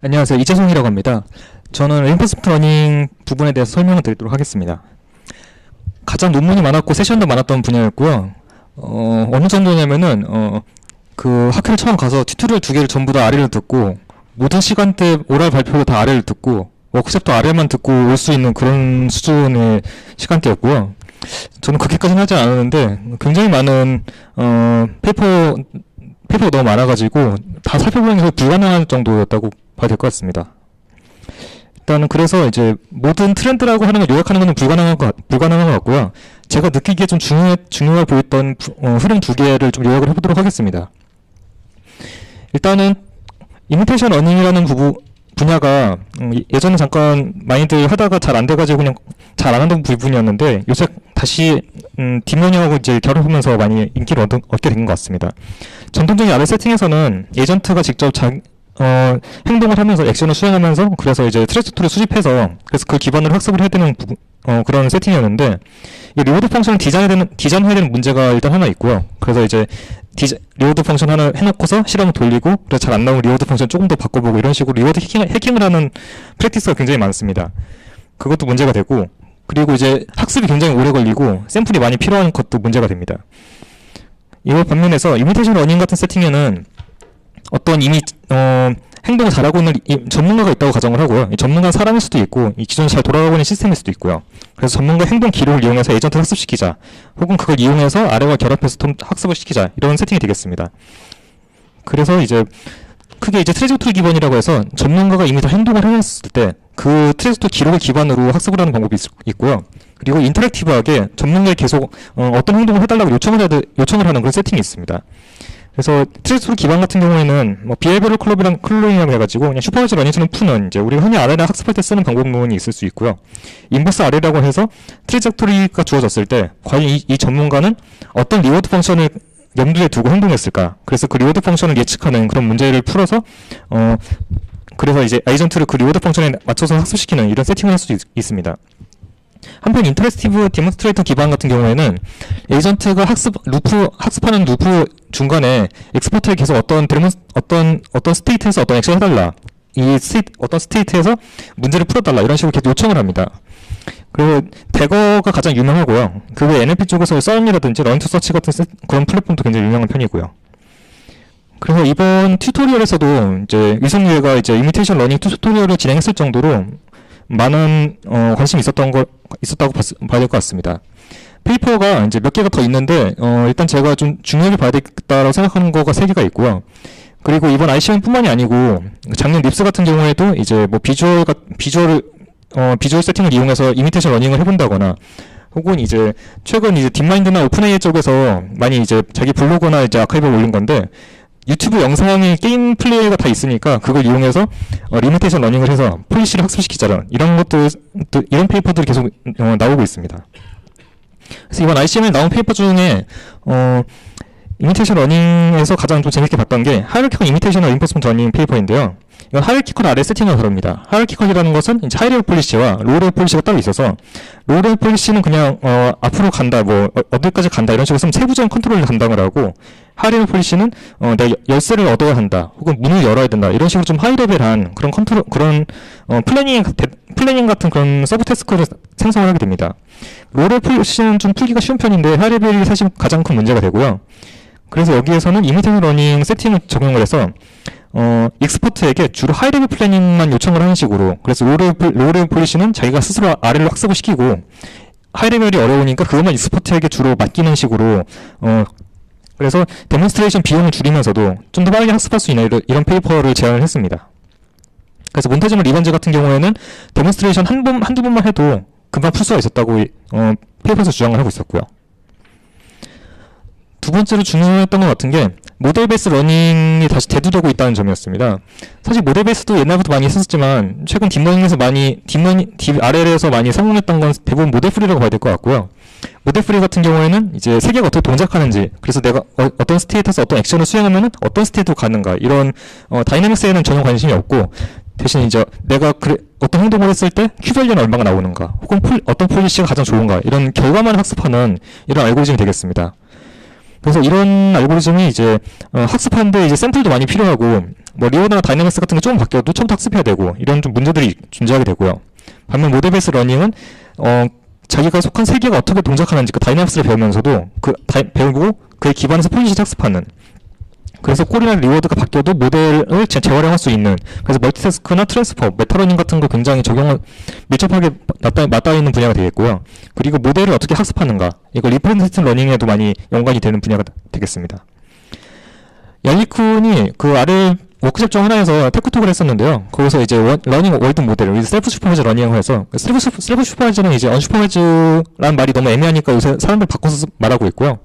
안녕하세요. 이재성이라고 합니다. 저는 림퍼스프트 러닝 부분에 대해서 설명을 드리도록 하겠습니다. 가장 논문이 많았고 세션도 많았던 분야였고요. 어느 정도냐면은 그 학회를 처음 가서 튜토리얼 두 개를 전부 다 아래를 듣고 모든 시간대 오랄 발표도 다 아래를 듣고 워크숍도 아래만 듣고 올 수 있는 그런 수준의 시간대였고요. 저는 그렇게까지는 하지 않았는데 굉장히 많은 페이퍼가 너무 많아가지고 다 살펴보는 게 불가능한 정도였다고 봐야 될 것 같습니다. 일단은 그래서 이제 모든 트렌드라고 하는 걸 요약하는 것은 불가능한 것 같고요. 제가 느끼기에 좀 중요해 보였던 흐름 두 개를 좀 요약을 해보도록 하겠습니다. 일단은 이미테이션 러닝이라는 분야가 예전에 잠깐 많이들 하다가 잘 안 돼가지고 그냥 잘 안 하던 부분이었는데 요새 다시 딥러닝하고 이제 결합하면서 많이 인기를 얻게 된 것 같습니다. 전통적인 RL 세팅에서는 에이전트가 직접 행동을 하면서 액션을 수행하면서 그래서 이제 트레젝토리를 수집해서 그래서 그 기반으로 학습을 해야 되는 그런 세팅이었는데 이 리워드 펑션을 디자인해야 되는 문제가 일단 하나 있고요. 그래서 이제 리워드 펑션 하나 해놓고서 실험을 돌리고 그래서 잘 안 나오는 리워드 펑션 조금 더 바꿔보고 이런 식으로 리워드 해킹을 하는 프랙티스가 굉장히 많습니다. 그것도 문제가 되고 그리고 이제 학습이 굉장히 오래 걸리고 샘플이 많이 필요한 것도 문제가 됩니다. 이걸 반면에서 이미테이션 러닝 같은 세팅에는 어떤 이미 행동을 잘하고 있는 전문가가 있다고 가정을 하고요. 이 전문가는 사람일 수도 있고 이 기존에 잘 돌아가고 있는 시스템일 수도 있고요. 그래서 전문가 행동 기록을 이용해서 에이전트를 학습시키자 혹은 그걸 이용해서 아래와 결합해서 학습을 시키자 이런 세팅이 되겠습니다. 그래서 이제 크게 이제 트레젝토리 기반이라고 해서 전문가가 이미 다 행동을 해놨을 때 그 트레젝토리 기록을 기반으로 학습을 하는 방법이 있고요. 그리고 인터랙티브하게 전문가에 계속 어떤 행동을 해달라고 요청을 하는 그런 세팅이 있습니다. 그래서 트레젝토리 기반 같은 경우에는 뭐 비헤이비어럴 클로닝이라고 해가지고 그냥 슈퍼바이저 러닝처럼 푸는 이제 우리가 흔히 아래를 학습할 때 쓰는 방법론이 있을 수 있고요. 인버스 아래라고 해서 트레젝토리가 주어졌을 때 과연 이 전문가는 어떤 리워드 펑션을 염두에 두고 행동했을까? 그래서 그 리워드 펑션을 예측하는 그런 문제를 풀어서 그래서 이제 에이전트를 그 리워드 펑션에 맞춰서 학습시키는 이런 세팅을 할 수 있습니다. 한편 인터랙티브 데몬스트레이터 기반 같은 경우에는 에이전트가 학습하는 루프 중간에 엑스퍼트에 계속 어떤 스테이트에서 어떤 액션을 해달라 어떤 스테이트에서 문제를 풀어달라 이런 식으로 계속 요청을 합니다. 그리고 대거가 가장 유명하고요. 그 외에 NLP 쪽에서 썰이라든지 런투서치 같은 그런 플랫폼도 굉장히 유명한 편이고요. 그래서 이번 튜토리얼에서도 이제 위성유해가 이제 이미테이션 러닝 튜토리얼을 진행했을 정도로 많은 관심이 있었다고 봐야 될 것 같습니다. 페이퍼가 이제 몇 개가 더 있는데 일단 제가 좀 중요하게 봐야 되겠다라고 생각하는 거가 3개가 있고요. 그리고 이번 ICM뿐만이 아니고 작년 립스 같은 경우에도 이제 뭐 비주얼 세팅을 이용해서 이미테이션 러닝을 해본다거나 혹은 이제 최근 이제 딥마인드나 오픈AI 쪽에서 많이 이제 자기 블로그나 이제 아카이브에 올린 건데 유튜브 영상이 게임 플레이가 다 있으니까 그걸 이용해서 리미테이션 러닝을 해서 폴리시를 학습시키자는 이런 페이퍼들이 계속 나오고 있습니다. 그래서 이번 ICM에 나온 페이퍼 중에 이미테이션 러닝에서 가장 좀 재밌게 봤던 게 하이어키컬 이미테이션 인퍼스먼트 러닝 페이퍼인데요. 이건 하이어키컬 아래 세팅을 다룹니다. 하이어키컬이라는 것은 이제 하이레벨 폴리시와 로우레벨 폴리시가 따로 있어서 로우레벨 폴리시는 그냥 앞으로 간다, 뭐 어디까지 간다 이런 식으로 쓰면 세부적인 컨트롤을 담당을 하고 하이레벨 폴리시는 내가 열쇠를 얻어야 한다, 혹은 문을 열어야 된다 이런 식으로 좀 하이레벨한 그런 플래닝 같은 그런 서브 태스크를 생성을 하게 됩니다. 로우레벨 폴리시는 좀 풀기가 쉬운 편인데 하이레벨이 사실 가장 큰 문제가 되고요. 그래서 여기에서는 이미테이션 러닝 세팅을 적용을 해서 익스퍼트에게 주로 하이레벨 플래닝만 요청을 하는 식으로, 그래서 로우레벨 폴리시는 자기가 스스로 아래로 학습을 시키고 하이레벨이 어려우니까 그것만 익스퍼트에게 주로 맡기는 식으로 그래서 데몬스트레이션 비용을 줄이면서도 좀 더 빠르게 학습할 수 있는 이런 페이퍼를 제안을 했습니다. 그래서 몬테즈마 리번즈 같은 경우에는 데몬스트레이션 한두 번만 해도 금방 풀 수가 있었다고 페이퍼에서 주장을 하고 있었고요. 두 번째로 중요했던 것 같은 게 모델 베이스 러닝이 다시 대두되고 있다는 점이었습니다. 사실 모델 베이스도 옛날부터 많이 했었지만 최근 딥러닝에서 딥RL에서 많이 성공했던 건 대부분 모델 프리라고 봐야 될 것 같고요. 모델 프리 같은 경우에는 이제 세계가 어떻게 동작하는지, 그래서 내가 어떤 스테이트에서 어떤 액션을 수행하면 어떤 스테이트로 가는가 이런 다이내믹스에는 전혀 관심이 없고 대신 이제 내가 어떤 행동을 했을 때 Q밸류는 얼마가 나오는가 혹은 어떤 폴리시가 가장 좋은가 이런 결과만 학습하는 이런 알고리즘이 되겠습니다. 그래서 이런 알고리즘이 이제 학습하는데 이제 샘플도 많이 필요하고 뭐 리오나 다이내믹스 같은 게 조금 바뀌어도 처음부터 학습해야 되고 이런 좀 문제들이 존재하게 되고요. 반면 모델 베이스 러닝은 자기가 속한 세계가 어떻게 동작하는지 그 다이내믹스를 배우면서도 배우고 그에 기반해서 폴리시 학습하는, 그래서 꼴이나 리워드가 바뀌어도 모델을 재활용할 수 있는, 그래서 멀티태스크나 트랜스퍼, 메타러닝 같은 거 굉장히 밀접하게 맞닿아 있는 분야가 되겠고요. 그리고 모델을 어떻게 학습하는가, 이거 리프레젠테이션 러닝에도 많이 연관이 되는 분야가 되겠습니다. 얄리쿤이 그 아래 워크숍 중 하나에서 테크톡을 했었는데요. 거기서 이제 러닝 월드 모델을 셀프 슈퍼바이저 러닝을 해서, 셀프 슈퍼바이저는 이제 언슈퍼바이저라는 말이 너무 애매하니까 요새 사람들 바꿔서 말하고 있고요.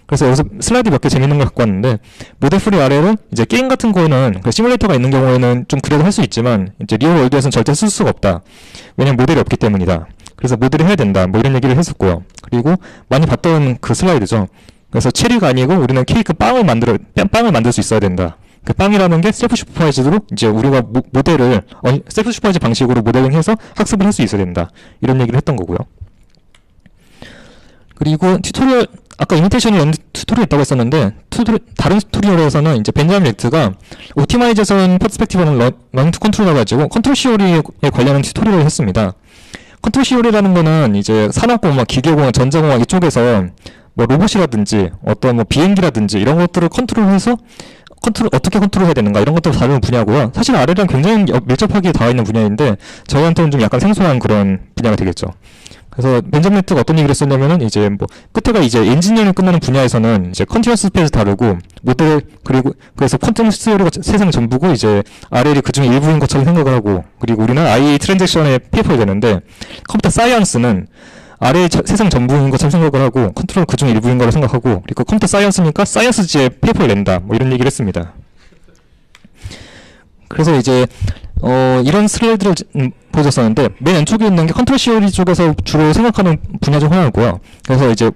그래서 여기서 슬라이드 몇 개 재밌는 걸 갖고 왔는데, 모델 프리 아래는 이제 게임 같은 거는 그 시뮬레이터가 있는 경우에는 좀 그래도 할 수 있지만 이제 리얼 월드에서는 절대 쓸 수가 없다. 왜냐면 모델이 없기 때문이다. 그래서 모델을 해야 된다. 뭐 이런 얘기를 했었고요. 그리고 많이 봤던 그 슬라이드죠. 그래서 체리가 아니고 우리는 케이크 빵을 만들 수 있어야 된다. 그 빵이라는 게 셀프 슈퍼바이즈로 이제 우리가 모델을 셀프 슈퍼바이즈 방식으로 모델링해서 학습을 할 수 있어야 된다. 이런 얘기를 했던 거고요. 그리고 튜토리얼, 아까 이미테이션이 튜토리얼 있다고 했었는데, 다른 튜토리얼에서는 이제 벤자민 레트가 옵티마이제이션 퍼스펙티브는 러닝 투 컨트롤을 가지고 컨트롤 시오리에 관련한 튜토리얼을 했습니다. 컨트롤 시오리라는 거는 이제 산업공학, 기계공학, 전자공학 이쪽에서 뭐 로봇이라든지 어떤 뭐 비행기라든지 이런 것들을 어떻게 컨트롤해야 되는가 이런 것들을 다루는 분야고요. 사실 아래랑 굉장히 밀접하게 닿아 있는 분야인데 저희한테는 좀 약간 생소한 그런 분야가 되겠죠. 그래서 벤자민 레트가 어떤 얘기를 했었냐면은 이제 뭐 끝에가 이제 엔지니어링 끝나는 분야에서는 이제 컨티뉴어스 스페이스 다루고 모델, 그래서 퀀텀 시어리가 세상 전부고 이제 RL이 그중에 일부인 것처럼 생각을 하고, 그리고 우리는 IA 트랜잭션에 페이퍼를 되는데 컴퓨터 사이언스는 RL 세상 전부인 것처럼 생각을 하고 컨트롤 그중에 일부인 거로 생각하고, 그리고 컴퓨터 사이언스니까 사이언스지에 페이퍼를 낸다. 뭐 이런 얘기를 했습니다. 그래서 이제 이런 슬라이드를 보여줬었는데, 맨 왼쪽에 있는 게 컨트롤 시오리 쪽에서 주로 생각하는 분야 중 하나고요. 그래서 이제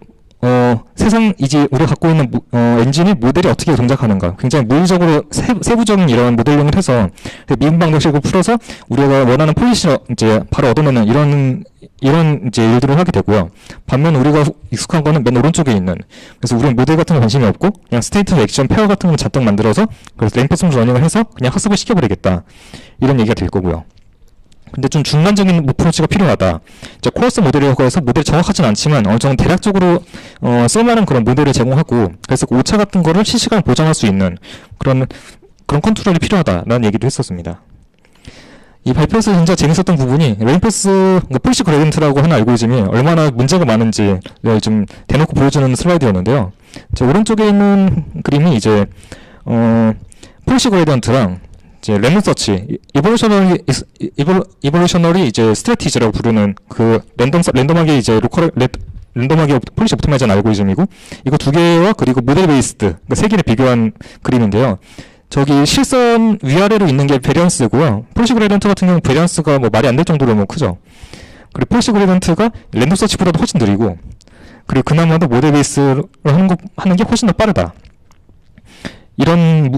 이제 우리가 갖고 있는 엔진이 모델이 어떻게 동작하는가, 굉장히 물리적으로 세부적인 이런 모델링을 해서 미분 방정식을 풀어서 우리가 원하는 폴리시를 이제 바로 얻어내는 이런 이제 일들을 하게 되고요. 반면 우리가 익숙한 거는 맨 오른쪽에 있는, 그래서 우리는 모델 같은 거 관심이 없고 그냥 스테이트 액션 페어 같은 거 잔뜩 만들어서 그래서 랭패송 러닝을 해서 그냥 학습을 시켜버리겠다, 이런 얘기가 될 거고요. 근데 좀 중간적인 어프로치가 필요하다. 이제 코어스 모델이라고 해서 모델이 정확하진 않지만 어느 정도 대략적으로 쓸만한 그런 모델을 제공하고, 그래서 그 오차 같은 거를 실시간 보장할 수 있는 그런 컨트롤이 필요하다라는 얘기도 했었습니다. 이 발표에서 진짜 재밌었던 부분이 레인포스, 그러니까 폴시 그레디언트라고 하는 알고리즘이 얼마나 문제가 많은지 좀 대놓고 보여주는 슬라이드였는데요. 오른쪽에 있는 그림이 이제 폴시 그레디언트랑 이제 랜덤 서치, 이볼루셔너리 이제 스트래티지라고 부르는 그 랜덤하게 이제 랜덤하게 폴리시 옵티마이즈한 알고리즘이고, 이거 두 개와 그리고 모델 베이스드, 그러니까 세 개를 비교한 그림인데요. 저기 실선 위아래로 있는 게 베리언스고요. 폴시 그레디언트 같은 경우 베리언스가 뭐 말이 안 될 정도로 뭐 크죠. 그리고 폴시 그레디언트가 랜덤 서치보다도 훨씬 느리고, 그리고 그나마도 모델 베이스를 하는 게 훨씬 더 빠르다. 이런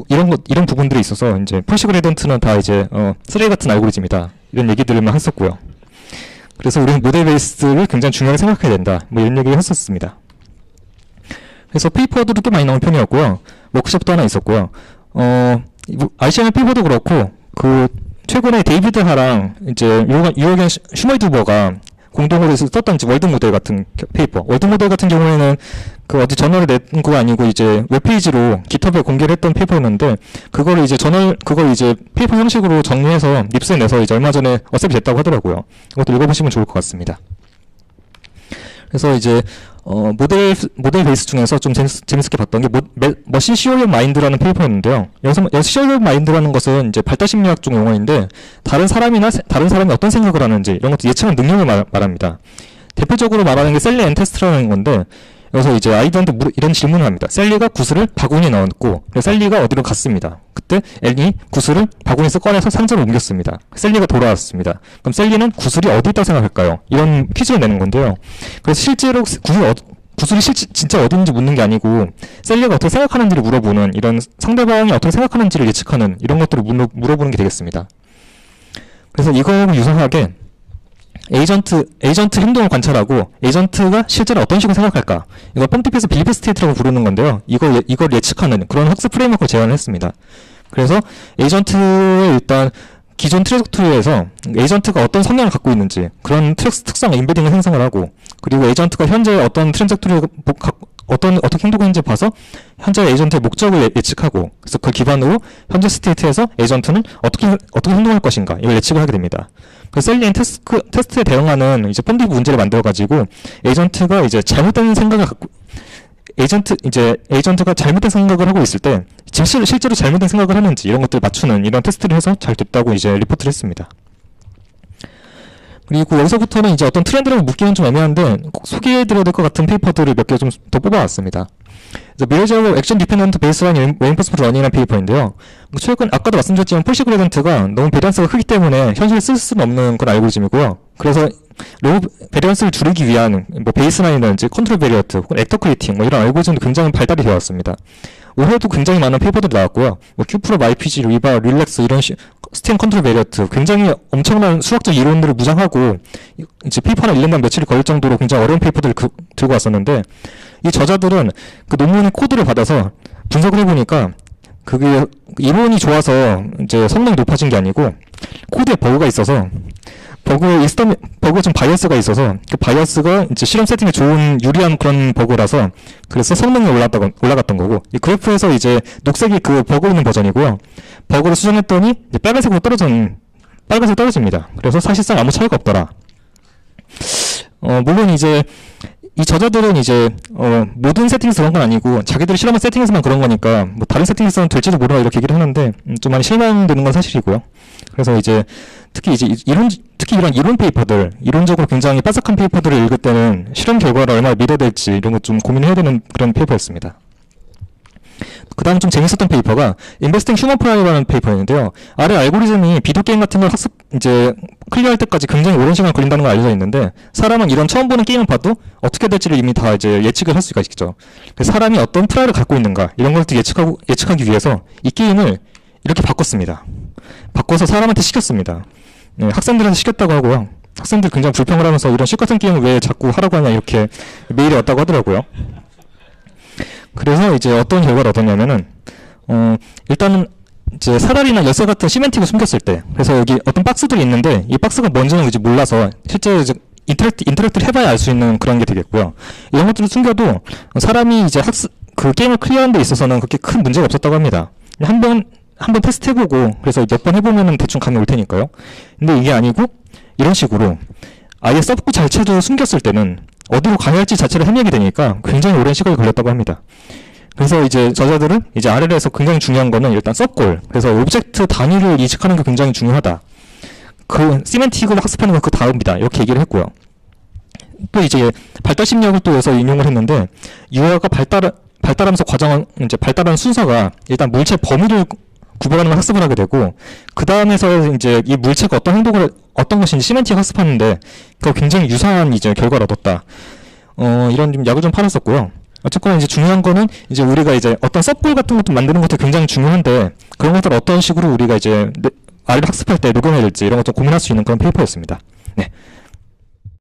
부분들이 있어서 이제 폴시 그레디언트는 다 이제 쓰레기 같은 알고리즘이다, 이런 얘기들만 했었고요. 그래서 우리는 모델 베이스를 굉장히 중요하게 생각해야 된다, 뭐 이런 얘기를 했었습니다. 그래서 페이퍼도 꽤 많이 나온 편이었고요. 워크숍도 하나 있었고요. ICML 페이퍼도 그렇고, 그 최근에 데이비드 하랑 이제 유어겐 슈머이두버가 공동으로 썼던 월드 모델 같은 페이퍼. 월드 모델 같은 경우에는 그 어디 저널에 낸 거 아니고 이제 웹페이지로 깃허브에 공개를 했던 페이퍼였는데, 그걸 이제 페이퍼 형식으로 정리해서 립스에 내서 이제 얼마 전에 어셉이 됐다고 하더라고요. 이것도 읽어보시면 좋을 것 같습니다. 그래서 이제 모델 베이스 중에서 좀 재밌게 봤던 게 머신 시어리언 마인드라는 페이퍼였는데요. 여기서 시어리언 마인드라는 것은 이제 발달 심리학 쪽 용어인데, 다른 사람이 어떤 생각을 하는지 이런 것도 예측하는 능력을 말합니다. 대표적으로 말하는 게 셀리 앤 테스트라는 건데, 여기서 이제 아이들한테 이런 질문을 합니다. 셀리가 구슬을 바구니에 넣었고, 셀리가 어디로 갔습니다. 그때 앤이 구슬을 바구니에서 꺼내서 상자로 옮겼습니다. 셀리가 돌아왔습니다. 그럼 셀리는 구슬이 어디 있다고 생각할까요? 이런 퀴즈를 내는 건데요. 그래서 실제로 구슬이 진짜 어딘지 묻는 게 아니고, 셀리가 어떻게 생각하는지를 물어보는, 이런 상대방이 어떻게 생각하는지를 예측하는 이런 것들을 물어보는 게 되겠습니다. 그래서 이거하고 유사하게 에이전트 행동을 관찰하고 에이전트가 실제로 어떤 식으로 생각할까, 이걸 펌티피에서 빌리프 스테이트라고 부르는 건데요. 이걸 예측하는 그런 학습 프레임워크를 제안을 했습니다. 그래서 에이전트의 일단 기존 트래젝토리에서 에이전트가 어떤 성향을 갖고 있는지 그런 특성 임베딩을 생성을 하고, 그리고 에이전트가 현재 어떤 트랜잭토리를 어떻게 행동하는지 봐서 현재 에이전트의 목적을 예측하고, 그래서 그 기반으로 현재 스테이트에서 에이전트는 어떻게 행동할 것인가 이걸 예측을 하게 됩니다. 그 셀리엔 테스트에 대응하는 이제 펀딩 문제를 만들어 가지고 에이전트가 이제 잘못된 생각을 갖고 에이전트가 잘못된 생각을 하고 있을 때 실제로 잘못된 생각을 하는지 이런 것들 맞추는 이런 테스트를 해서 잘 됐다고 이제 리포트를 했습니다. 그리고 여기서부터는 이제 어떤 트렌드라고 묻기는 좀 애매한데 꼭 소개해드려야 될 것 같은 페이퍼들을 몇 개 좀 더 뽑아왔습니다. 미래적으로 액션 디펜던트 베이스라인 레인포스먼트 러닝이라는 페이퍼인데요. 최근 아까도 말씀드렸지만 폴시 그레던트가 너무 베리언스가 크기 때문에 현실에 쓸 수는 없는 그런 알고리즘이고요. 그래서 로우 베리언스를 줄이기 위한 베이스라인이라든지 컨트롤 베리어트 혹은 액터 크리팅 이런 알고리즘도 굉장히 발달이 되어 왔습니다. 올해도 굉장히 많은 페이퍼들이 나왔고요. 큐프로, IPG, 리바, 릴렉스 이런 스팀 컨트롤 베리어트 굉장히 엄청난 수학적 이론들을 무장하고 이제 페이퍼 하나 읽는다면 며칠이 걸릴 정도로 굉장히 어려운 페이퍼들을 들고 왔었는데, 이 저자들은 그 논문의 코드를 받아서 분석을 해보니까 그게 이론이 좋아서 이제 성능이 높아진 게 아니고 코드에 버그가 있어서 버그가 좀 바이어스가 있어서 그 바이어스가 이제 실험 세팅에 좋은 유리한 그런 버그라서 그래서 성능이 올라갔던 거고, 이 그래프에서 이제 녹색이 그 버그 있는 버전이고요. 버그를 수정했더니 이제 빨간색으로 떨어집니다. 그래서 사실상 아무 차이가 없더라. 물론 이제 이 저자들은 이제 모든 세팅에서 그런 건 아니고 자기들이 실험한 세팅에서만 그런 거니까 다른 세팅에서는 될지도 모르나 이렇게 얘기를 하는데 좀 많이 실망되는 건 사실이고요. 그래서 이제 특히 이런 이론 페이퍼들, 이론적으로 굉장히 빠삭한 페이퍼들을 읽을 때는 실험 결과를 얼마나 믿어야 될지 이런 것 좀 고민해야 되는 그런 페이퍼였습니다. 그 다음 좀 재밌었던 페이퍼가 Investing Human Prior라는 페이퍼였는데요. 아래 알고리즘이 비디오 게임 같은 걸 클리어할 때까지 굉장히 오랜 시간 걸린다는 걸 알려져 있는데, 사람은 이런 처음 보는 게임을 봐도 어떻게 될지를 이미 다 이제 예측을 할 수가 있죠. 사람이 어떤 프라이를 갖고 있는가 이런 것들 예측하기 위해서 이 게임을 이렇게 바꿨습니다. 바꿔서 사람한테 시켰습니다. 네, 학생들한테 시켰다고 하고요. 학생들 굉장히 불평을 하면서 이런 식 같은 게임을 왜 자꾸 하라고 하냐 이렇게 메일이 왔다고 하더라고요. 그래서 이제 어떤 결과를 얻었냐면은 일단은 이제 사다리나 열쇠 같은 시멘틱을 숨겼을 때, 그래서 여기 어떤 박스들이 있는데 이 박스가 뭔지는 이제 몰라서 실제 이제 인터랙트를 해봐야 알 수 있는 그런 게 되겠고요. 이런 것들을 숨겨도 사람이 이제 그 게임을 클리어하는 데 있어서는 그렇게 큰 문제가 없었다고 합니다. 한번 테스트 해보고 그래서 몇 번 해보면은 대충 감이 올 테니까요. 근데 이게 아니고 이런 식으로 아예 서브 자체도 숨겼을 때는 어디로 가야 할지 자체를 헤매게 되니까 굉장히 오랜 시간이 걸렸다고 합니다. 그래서 이제 저자들은 이제 RL에서 굉장히 중요한 거는 일단 서브골, 그래서 오브젝트 단위를 인식하는 게 굉장히 중요하다. 그 시멘틱을 학습하는 건 그 다음이다. 이렇게 얘기를 했고요. 또 이제 발달 심리학을 또 여기서 인용을 했는데, 유아가 발달하면서 이제 발달하는 순서가 일단 물체 범위를 구별하는 걸 학습을 하게 되고, 그 다음에서 이제 이 물체가 어떤 것인지 시멘틱 학습하는데 그 굉장히 유사한 이제 결과를 얻었다. 이런 좀 약을 좀 팔았었고요. 어쨌거나 이제 중요한 거는 이제 우리가 이제 어떤 서블 같은 것도 만드는 것도 굉장히 중요한데, 그런 것들 어떤 식으로 우리가 이제 R을 학습할 때 녹용해야 될지 이런 것 좀 고민할 수 있는 그런 페이퍼였습니다. 네.